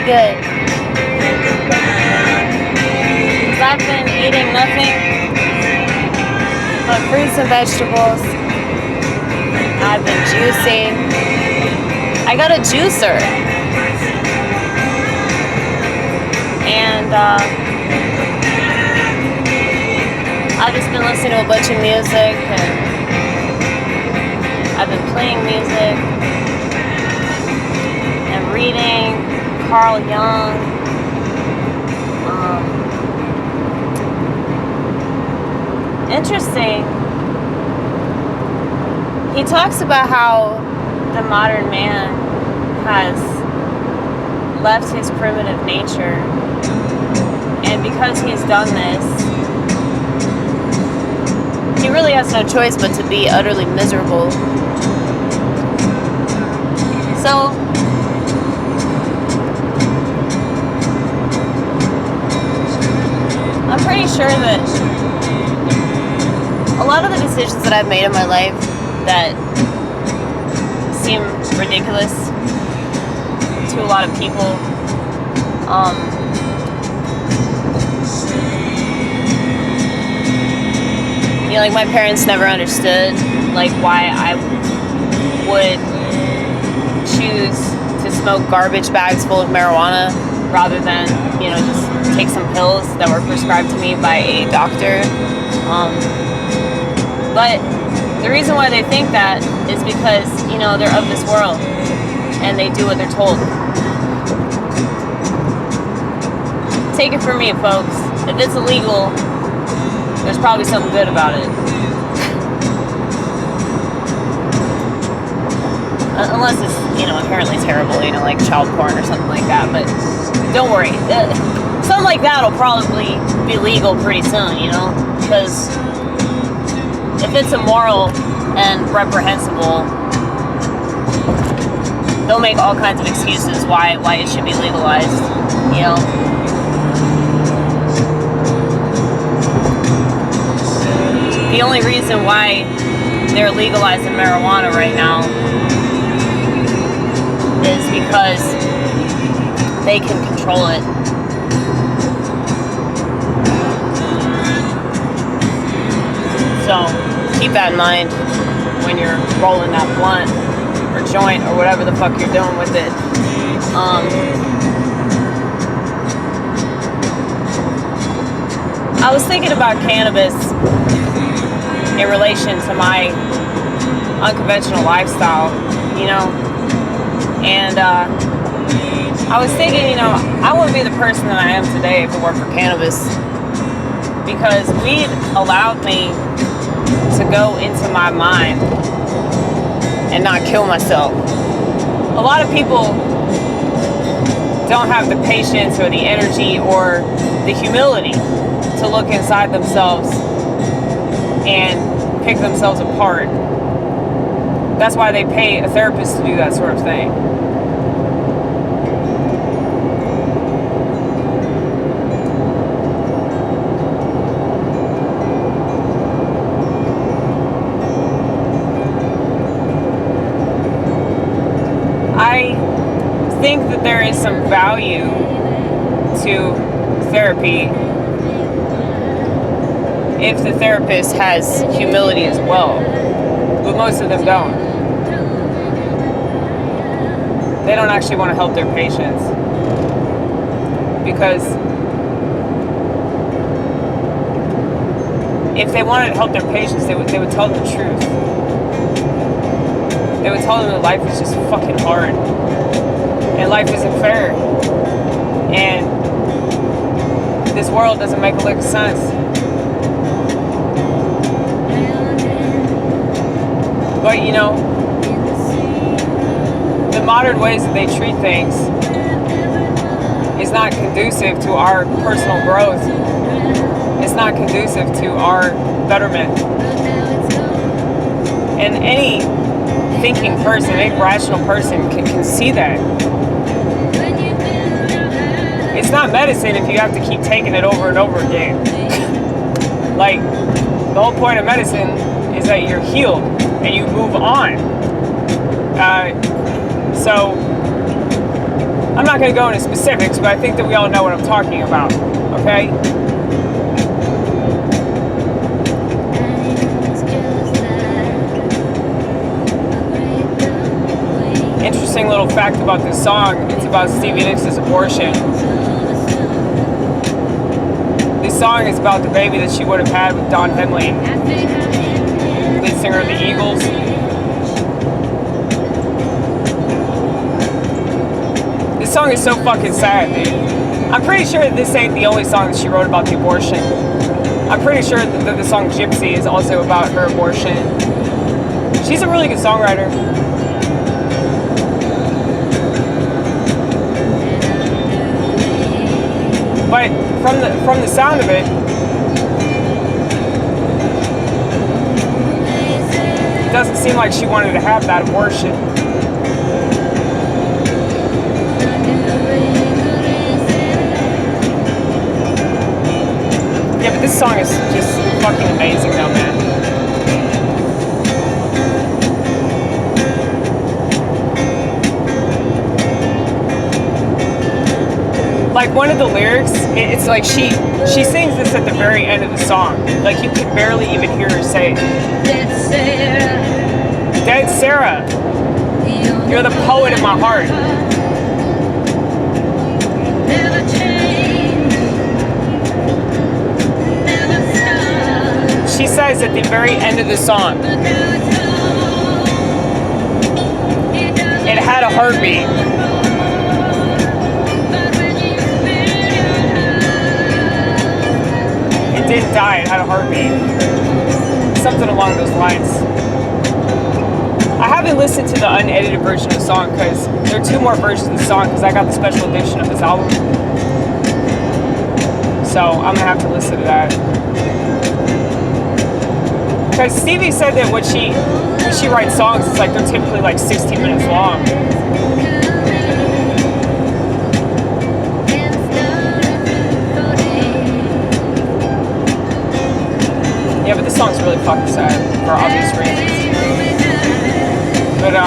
good. Because I've been eating nothing but fruits and vegetables. I've been juicing. I got a juicer. And I've just been listening to a bunch of music, and I've been playing music and reading Carl Jung. Interesting. He talks about how the modern man has left his primitive nature, and because he's done this, he really has no choice but to be utterly miserable. So, I'm pretty sure that a lot of the decisions that I've made in my life that seem ridiculous to a lot of people, you know, like my parents never understood like why I would choose to smoke garbage bags full of marijuana rather than, you know, just take some pills that were prescribed to me by a doctor. But the reason why they think that is because, you know, they're of this world and they do what they're told. Take it from me, folks. If it's illegal, there's probably something good about it. Unless it's, you know, inherently terrible, you know, like child porn or something like that. But don't worry. Something like that will probably be legal pretty soon, you know? Because if it's immoral and reprehensible, they'll make all kinds of excuses why it should be legalized, you know? The only reason why they're legalizing marijuana right now is because they can control it. So keep that in mind when you're rolling that blunt or joint or whatever the fuck you're doing with it. I was thinking about cannabis in relation to my unconventional lifestyle, you know, and I was thinking, you know, I wouldn't be the person that I am today if it weren't for cannabis, because weed allowed me to go into my mind and not kill myself. A lot of people don't have the patience or the energy or the humility to look inside themselves and pick themselves apart. That's why they pay a therapist to do that sort of thing. I think that there is some value to therapy if the therapist has humility as well, but most of them don't. They don't actually want to help their patients, because if they wanted to help their patients, they would tell them the truth. They would tell them that life is just fucking hard and life isn't fair and this world doesn't make a lick of sense. But, you know, the modern ways that they treat things is not conducive to our personal growth. It's not conducive to our betterment. And any thinking person, any rational person can see that. It's not medicine if you have to keep taking it over and over again. Like, the whole point of medicine is that you're healed and you move on. So I'm not going to go into specifics, but I think that we all know what I'm talking about, okay? Interesting little fact about this song, it's about Stevie Nicks' abortion. This song is about the baby that she would have had with Don Henley, lead singer of the Eagles. This song is so fucking sad, dude. I'm pretty sure that this ain't the only song that she wrote about the abortion. I'm pretty sure that the song Gypsy is also about her abortion. She's a really good songwriter. But from the sound of it, it doesn't seem like she wanted to have that abortion. Yeah, but this song is just fucking amazing though, man. Like one of the lyrics, it's like she sings this at the very end of the song. Like you can barely even hear her say it. Dead Sarah, you're the poet of my heart. She says at the very end of the song, it had a heartbeat. It didn't die, it had a heartbeat. Something along those lines. I haven't listened to the unedited version of the song because there are 2 more versions of the song because I got the special edition of this album. So I'm gonna have to listen to that. Because Stevie said that when she writes songs, it's like they're typically like 16 minutes long. Yeah, but this song's really fucking sad for obvious reasons. But I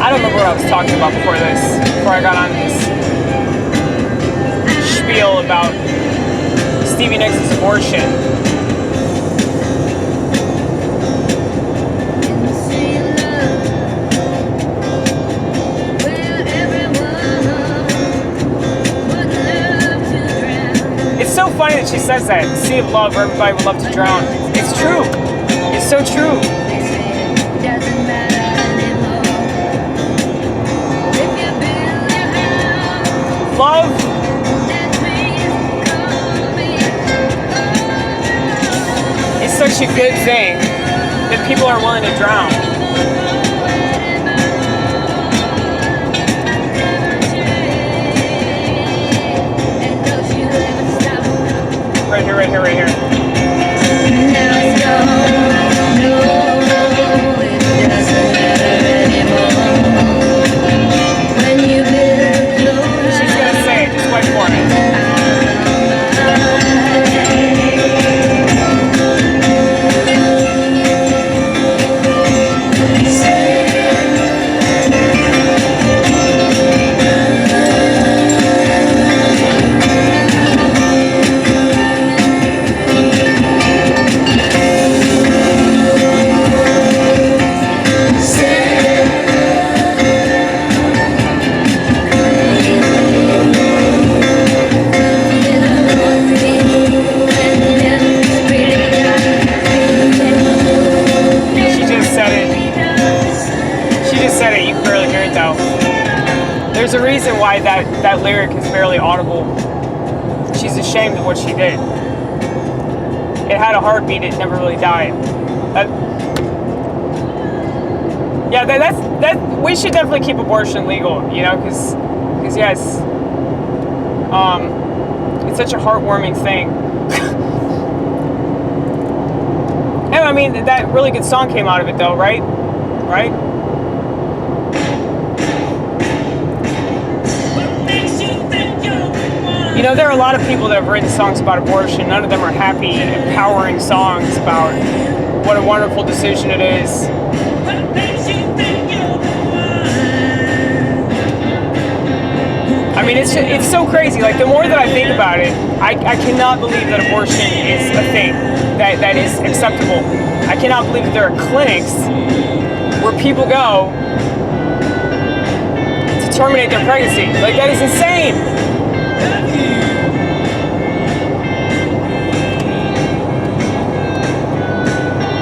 don't remember what I was talking about before I got on this spiel about Stevie Nicks' abortion. It's so funny that she says that. The sea of love where everybody would love to drown. It's true. It's so true. Love is such a good thing that people are willing to drown. Right here, right here, right here. She's gonna say it, just wait for it. There's a reason why that lyric is barely audible. She's ashamed of what she did. It had a heartbeat, it never really died. We should definitely keep abortion legal, you know, because yes, it's such a heartwarming thing. And I mean, that really good song came out of it though, right? Right? You know, there are a lot of people that have written songs about abortion. None of them are happy, empowering songs about what a wonderful decision it is. I mean, it's so crazy. Like, the more that I think about it, I cannot believe that abortion is a thing that is acceptable. I cannot believe that there are clinics where people go to terminate their pregnancy. Like, that is insane.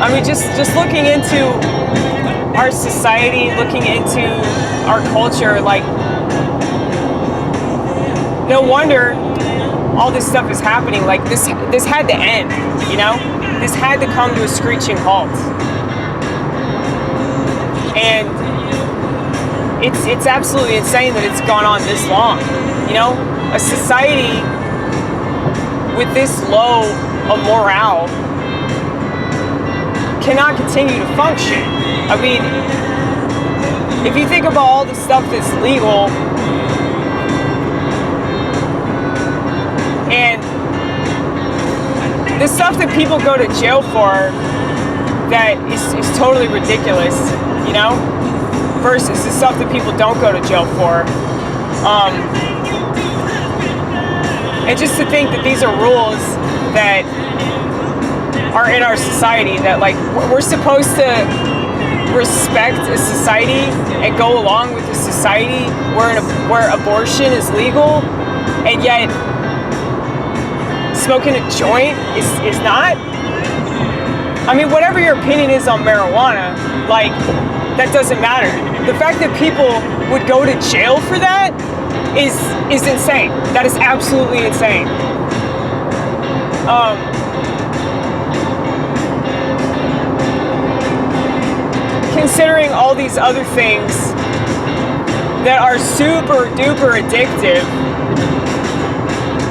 I mean, just looking into our society, looking into our culture, like, no wonder all this stuff is happening. Like, this had to end, you know? This had to come to a screeching halt. And it's absolutely insane that it's gone on this long. You know, a society with this low of morale cannot continue to function. I mean, if you think about all the stuff that's legal and the stuff that people go to jail for that is totally ridiculous, you know, versus the stuff that people don't go to jail for. And just to think that these are rules that are in our society, that, like, we're supposed to respect a society and go along with a society where abortion is legal, and yet smoking a joint is not. I mean, whatever your opinion is on marijuana, like, that doesn't matter. The fact that people would go to jail for that is insane. That is absolutely insane. Considering all these other things that are super duper addictive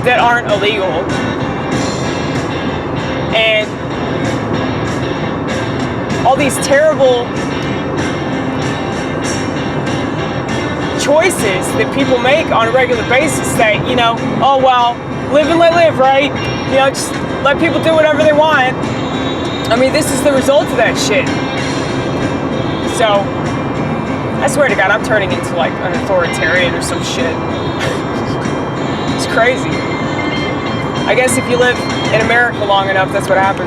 that aren't illegal, and all these terrible choices that people make on a regular basis that, you know, oh, well, live and let live, right? You know, just let people do whatever they want. I mean, this is the result of that shit. So, I swear to God, I'm turning into, like, an authoritarian or some shit. It's crazy. I guess if you live in America long enough, that's what happens.